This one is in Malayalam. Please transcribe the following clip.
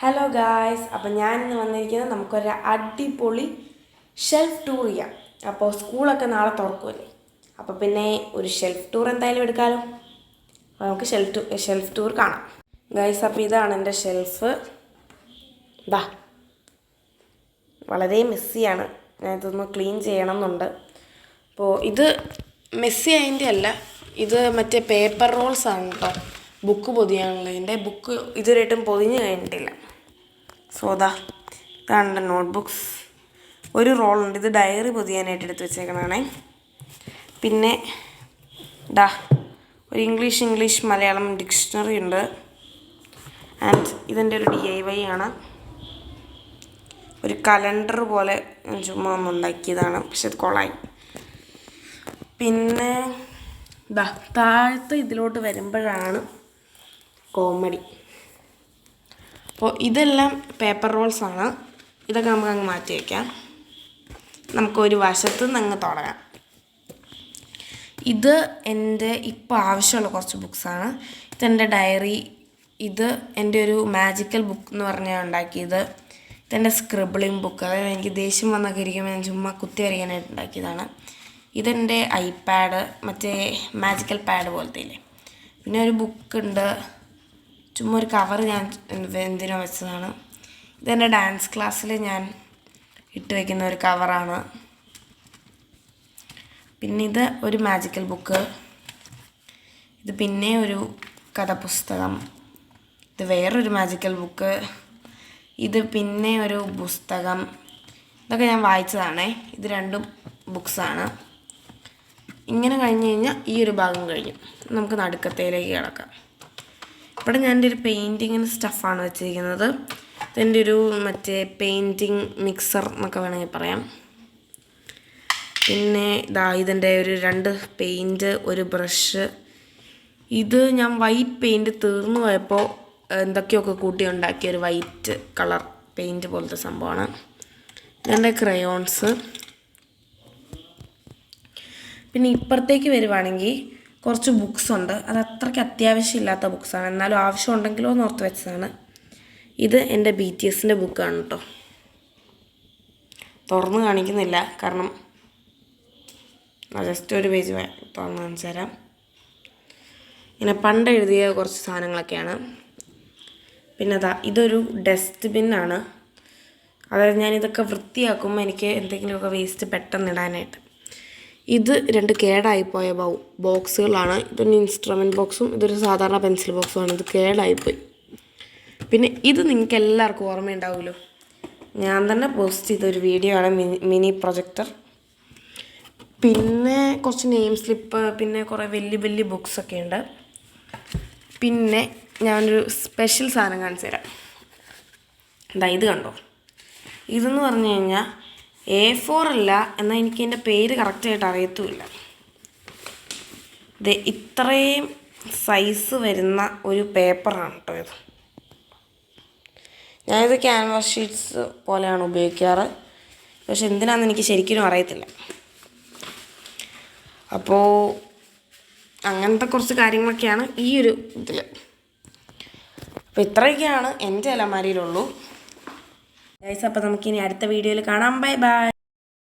ഹലോ ഗായ്സ്, അപ്പോൾ ഞാനിന്ന് വന്നിരിക്കുന്നത് നമുക്കൊരു അടിപൊളി ഷെൽഫ് ടൂർ ചെയ്യാം. അപ്പോൾ സ്കൂളൊക്കെ നാളെ തുറക്കുമല്ലേ, അപ്പോൾ പിന്നെ ഒരു ഷെൽഫ് ടൂർ എന്തായാലും എടുക്കാമല്ലോ. അപ്പോൾ നമുക്ക് ഷെൽഫ് ടൂർ കാണാം ഗായ്സ്. അപ്പോൾ ഇതാണ് എൻ്റെ ഷെൽഫ്. ഇതാ വളരെ മെസ്സിയാണ്, ഞാൻ ഇതൊന്ന് ക്ലീൻ ചെയ്യണം എന്നുണ്ട്. അപ്പോൾ ഇത് മെസ്സി അതിൻ്റെ അല്ല, ഇത് മറ്റേ പേപ്പർ റോൾസ് ആണ് കേട്ടോ. ബുക്ക് പൊതിയാനുള്ളതിൻ്റെ ബുക്ക് ഇതുവരെയായിട്ടും പൊതിഞ്ഞ് കഴിഞ്ഞിട്ടില്ല. സോ ഇതാണ് എൻ്റെ നോട്ട്ബുക്സ്. ഒരു റോളുണ്ട്, ഇത് ഡയറി പൊതിയാനായിട്ട് എടുത്ത് വെച്ചേക്കണേ. പിന്നെ ഒരു ഇംഗ്ലീഷ് മലയാളം ഡിക്ഷണറി ഉണ്ട്. ആൻഡ് ഇതെൻ്റെ ഒരു DIY ആണ്. ഒരു കലണ്ടർ പോലെ ചുമ്മാ ഒന്നുണ്ടാക്കിയതാണ്, പക്ഷെ അത് കൊളായി. പിന്നെ താഴത്തെ ഇതിലോട്ട് വരുമ്പോഴാണ് കോമഡി. അപ്പോൾ ഇതെല്ലാം പേപ്പർ റോൾസാണ്. ഇതൊക്കെ നമുക്ക് മാറ്റി വയ്ക്കാം. നമുക്കൊരു വശത്ത് നിന്ന് അങ്ങ് തുടങ്ങാം. ഇത് എൻ്റെ ഇപ്പോൾ ആവശ്യമുള്ള കുറച്ച് ബുക്സാണ്. ഇതെൻ്റെ ഡയറി, ഇത് എൻ്റെ ഒരു മാജിക്കൽ ബുക്ക് എന്ന് പറഞ്ഞാൽ ഉണ്ടാക്കിയത്. ഇതെൻ്റെ സ്ക്രിബിളിങ് ബുക്ക്, അതായത് എനിക്ക് ദേഷ്യം വന്നൊക്കെ ഇരിക്കുമ്പോൾ ഞാൻ ചുമ്മാ കുത്തി വരയ്ക്കാനായിട്ട് ഉണ്ടാക്കിയതാണ്. ഇതെൻ്റെ ഐപാഡ്, മറ്റേ മാജിക്കൽ പാഡ് പോലത്തെ ഇല്ലേ. പിന്നെ ഒരു ബുക്കുണ്ട്, ചുമ്മാ ഒരു കവർ ഞാൻ എന്തിനോ വെച്ചതാണ്. ഇതെൻ്റെ ഡാൻസ് ക്ലാസ്സിൽ ഞാൻ ഇട്ട് വയ്ക്കുന്ന ഒരു കവറാണ്. പിന്നെ ഇത് ഒരു മാജിക്കൽ ബുക്ക്, ഇത് പിന്നെ ഒരു കഥപുസ്തകം, ഇത് വേറൊരു മാജിക്കൽ ബുക്ക്, ഇത് പിന്നെ ഒരു പുസ്തകം. ഇതൊക്കെ ഞാൻ വായിച്ചതാണേ. ഇത് രണ്ടും ബുക്സാണ്. ഇങ്ങനെ കഴിഞ്ഞ് കഴിഞ്ഞാൽ ഈ ഒരു ഭാഗം കഴിഞ്ഞു. നമുക്ക് നടുക്കത്തേലേക്ക് കിടക്കാം. ഇവിടെ ഞാൻ എൻ്റെ ഒരു പെയിൻറ്റിങ്ങിന് സ്റ്റഫാണ് വെച്ചിരിക്കുന്നത്. ഇതെൻ്റെ ഒരു മറ്റേ പെയിൻറ്റിങ് മിക്സർ എന്നൊക്കെ വേണമെങ്കിൽ പറയാം. പിന്നെ ഇതെൻ്റെ ഒരു 2 പെയിൻറ്റ്, ഒരു ബ്രഷ്. ഇത് ഞാൻ വൈറ്റ് പെയിൻറ്റ് തീർന്നു പോയപ്പോൾ എന്തൊക്കെയൊക്കെ കൂട്ടി ഉണ്ടാക്കിയ ഒരു വൈറ്റ് കളർ പെയിൻറ്റ് പോലത്തെ സംഭവമാണ്. ഇതെൻ്റെ ക്രയോൺസ്. പിന്നെ ഇപ്പുറത്തേക്ക് വരുവാണെങ്കിൽ കുറച്ച് ബുക്സ് ഉണ്ട്. അത് അത്രയ്ക്ക് അത്യാവശ്യമില്ലാത്ത ബുക്സാണ്, എന്നാലും ആവശ്യം ഉണ്ടെങ്കിലോ എന്ന് ഓർത്ത് വെച്ചതാണ്. ഇത് എൻ്റെ BTSൻ്റെ ബുക്കാണ് കേട്ടോ. തുറന്ന് കാണിക്കുന്നില്ല, കാരണം ജസ്റ്റ് ഒരു പേജ് തുറന്ന് കാണിച്ചു തരാം. ഇങ്ങനെ പണ്ട് എഴുതിയ കുറച്ച് സാധനങ്ങളൊക്കെയാണ്. പിന്നെ ഇതൊരു ഡസ്റ്റ്ബിന്നാണ്. അതായത് ഞാനിതൊക്കെ വൃത്തിയാക്കുമ്പോൾ എനിക്ക് എന്തെങ്കിലുമൊക്കെ വേസ്റ്റ് പെട്ടെന്ന് ഇടാനായിട്ട്. ഇത് 2 കേടായിപ്പോയ ബോക്സുകളാണ്. ഇതൊരു ഇൻസ്ട്രുമെൻറ്റ് ബോക്സും ഇതൊരു സാധാരണ പെൻസിൽ ബോക്സുമാണ്. ഇത് കേടായിപ്പോയി. പിന്നെ ഇത് നിങ്ങൾക്ക് എല്ലാവർക്കും ഓർമ്മയുണ്ടാവുമല്ലോ, ഞാൻ തന്നെ പോസ്റ്റ് ചെയ്തൊരു വീഡിയോ ആണ്, മിനി പ്രൊജക്ടർ. പിന്നെ കുറച്ച് നെയിം സ്ലിപ്പ്, പിന്നെ കുറേ വലിയ ബുക്സൊക്കെ ഉണ്ട്. പിന്നെ ഞാനൊരു സ്പെഷ്യൽ സാധനം കാണിച്ചു തരാം. ഇത് കണ്ടോ. ഇതെന്ന് പറഞ്ഞു കഴിഞ്ഞാൽ A4 അല്ല, എന്നാൽ എനിക്ക് എൻ്റെ പേര് കറക്റ്റായിട്ട് അറിയത്തുമില്ല. ഇത്രയും സൈസ് വരുന്ന ഒരു പേപ്പറാണ് കേട്ടോ ഇത്. ഞാനിത് ക്യാൻവാസ് ഷീറ്റ്സ് പോലെയാണ് ഉപയോഗിക്കാറ്, പക്ഷെ എന്തിനാണെന്ന് എനിക്ക് ശരിക്കും അറിയത്തില്ല. അപ്പോൾ അങ്ങനത്തെ കുറച്ച് കാര്യങ്ങളൊക്കെയാണ് ഈ ഒരു ഇതിൽ. അപ്പോൾ ഇത്രയൊക്കെയാണ് എൻ്റെ അലമാരിയിലുള്ളൂ. അപ്പോൾ നമുക്കിനി അടുത്ത വീഡിയോയിൽ കാണാം. ബൈ.